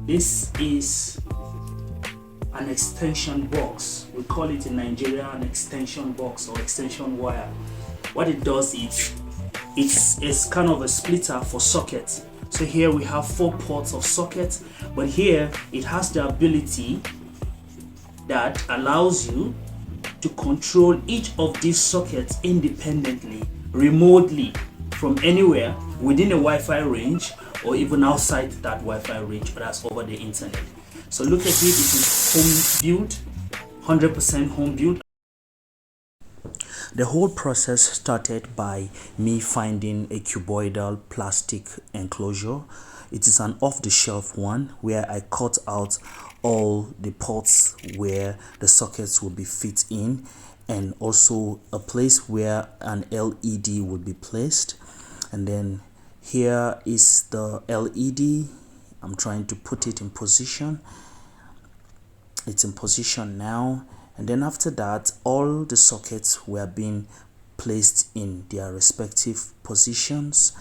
This is an extension box. We call it in Nigeria an extension box or extension wire. What it does is it's kind of a splitter for sockets. So here we have 4 ports of sockets, but here it has the ability that allows you to control each of these sockets independently, remotely, from anywhere within a Wi-Fi range or even outside that Wi-Fi range, but that's over the internet. So look at it, it is home built, 100% home built. The whole process started by me finding a cuboidal plastic enclosure. It is an off-the-shelf one where I cut out all the ports where the sockets will be fit in, and also a place where an LED will be placed. And then here is the LED. I'm trying to put it in position. It's in position now. And then after that, all the sockets were being placed in their respective positions.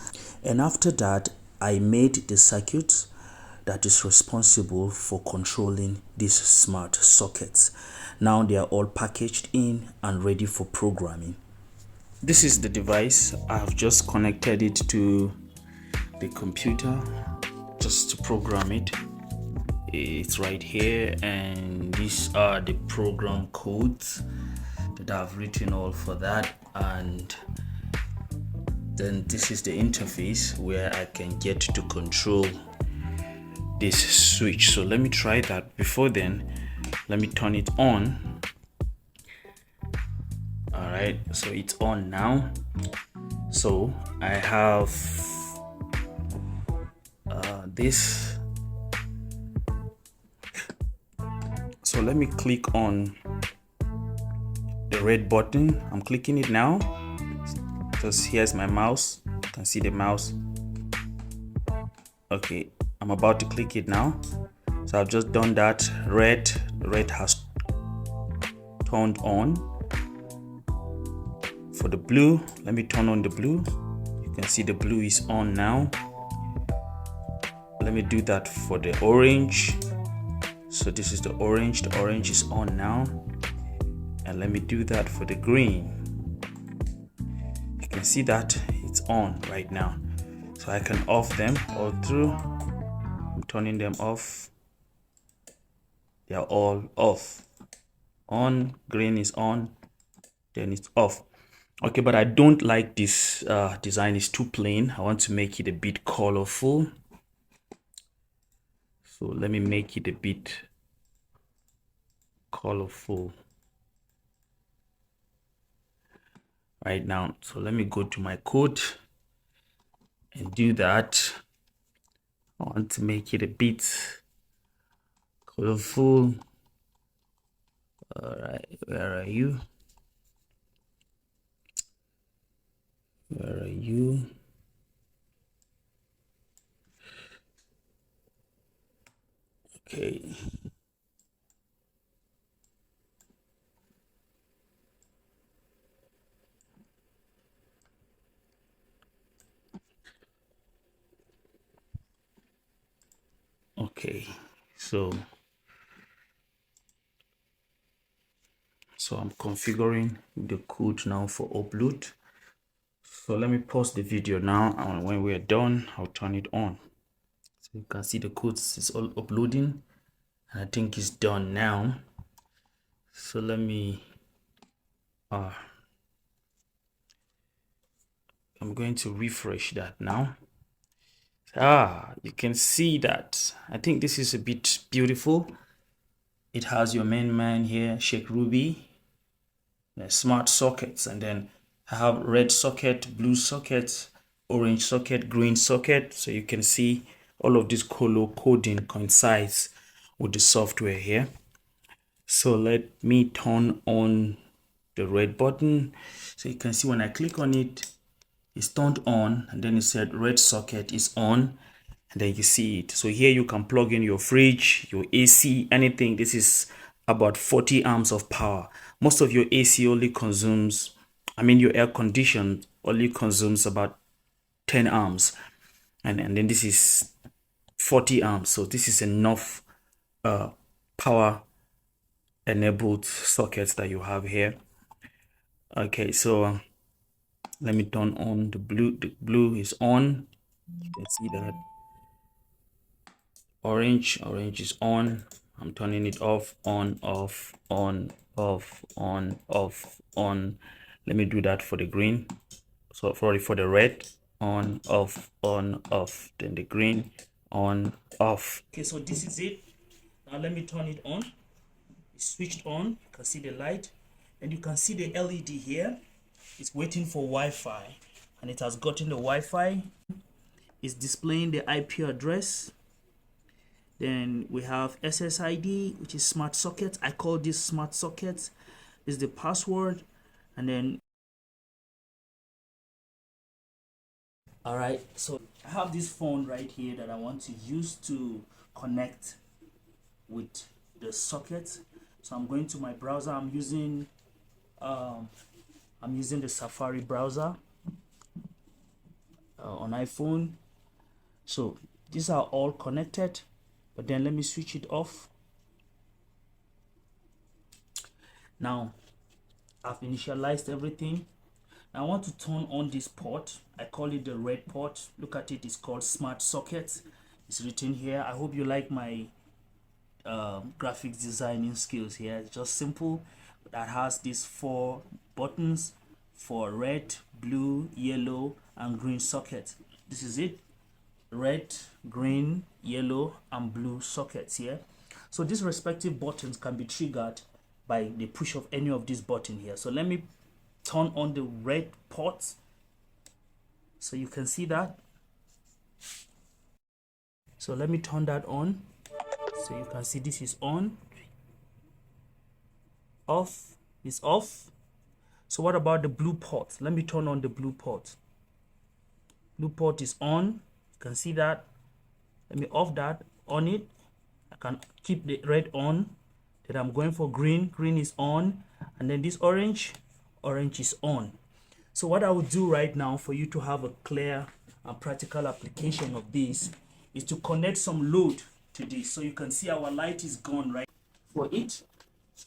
And after that, I made the circuit that is responsible for controlling these smart sockets. Now they are all packaged in and ready for programming. This is the device. I have just connected it to the computer just to program it. It's right here, and these are the program codes that I've written all for that. And then this is the interface where I can get to control this switch. So let me try that. Before then, let me turn it on. All right, so it's on now. So I have this. So let me click on the red button. I'm clicking it now. Just here's my mouse. You can see the mouse. Okay, I'm about to click it now. So I've just done that. Red has turned on. For the blue, let me turn on the blue. You can see the blue is on now. Let me do that for the orange. So this is the orange is on now. And let me do that for the green. You can see that it's on right now. So I can off them all through. I'm turning them off. They are all off. On, green is on, then it's off. Okay, but I don't like this design. It's too plain. I want to make it a bit colorful. So let me make it a bit colorful right now. So let me go to my code and do that. I want to make it a bit colorful. All right, where are you? Where are you? Okay. Okay, so I'm configuring the code now for upload. So let me pause the video now, and when we're done, I'll turn it on. So you can see the code is all uploading, and I think it's done now. So let me I'm going to refresh that now. You can see that. I think this is a bit beautiful. It has your main man here, Sheikh Ruby, the smart sockets, and then I have red socket, blue socket, orange socket, green socket. So you can see all of this color coding coincides with the software here. So let me turn on the red button. So you can see when I click on it, it's turned on, and then it said red socket is on, and then you see it. So here you can plug in your fridge, your AC, anything. This is about 40 amps of power. Most of your AC only consumes, your air condition only consumes about 10 amps, and then this is 40 amps. So this is enough power enabled sockets that you have here. Okay, so let me turn on the blue. The blue is on. You can see that. Orange is on. I'm turning it off, on, off, on, off, on, off, on. Let me do that for the green. So for the red, on, off, then the green, on, off. Okay, so this is it. Now let me turn it on. It's switched on. You can see the light, and you can see the LED here. It's waiting for Wi-Fi, and it has gotten the Wi-Fi. It's displaying the IP address. Then we have SSID, which is smart socket. I call this smart socket. This is the password, and then all right, so I have this phone right here that I want to use to connect with the socket. So I'm going to my browser. I'm using the Safari browser on iPhone. So these are all connected, but then let me switch it off. Now I've initialized everything. Now I want to turn on this port. I call it the red port. Look at it. It's called smart socket. It's written here. I hope you like my graphics designing skills here. It's just simple. That has these 4 buttons for red, blue, yellow, and green socket. This is it. Red, green, yellow, and blue sockets here. So these respective buttons can be triggered by the push of any of these buttons here. So let me turn on the red port so you can see that. So let me turn that on so you can see this is on. Off is off. So what about the blue port? Let me turn on the blue port. Blue port is on. You can see that. Let me off that. On it. I can keep the red on. Then I'm going for green. Green is on. And then this orange is on. So what I will do right now for you to have a clear and practical application of this is to connect some load to this. So you can see our light is gone right for it.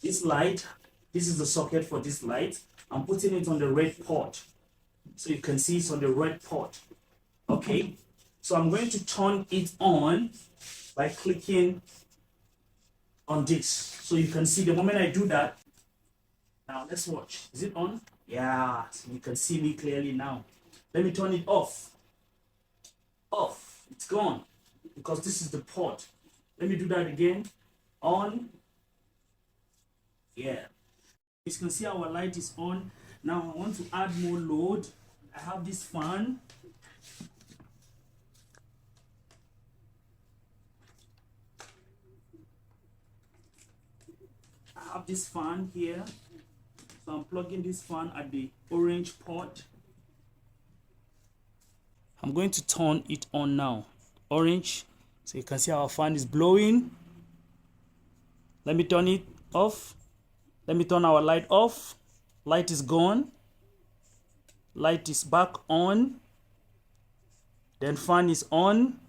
This light, this is the socket for this light. I'm putting it on the red port. So you can see it's on the red port. Okay. So I'm going to turn it on by clicking on this. So you can see the moment I do that. Now let's watch. Is it on? Yeah, so you can see me clearly now. Let me turn it off. Off. It's gone because this is the port. Let me do that again. On. Yeah. You can see our light is on. Now I want to add more load. I have this fan. I have this fan here. So I'm plugging this fan at the orange port. I'm going to turn it on now. Orange. So you can see our fan is blowing. Let me turn it off. Let me turn our light off. Light is gone. Light is back on. Then fan is on.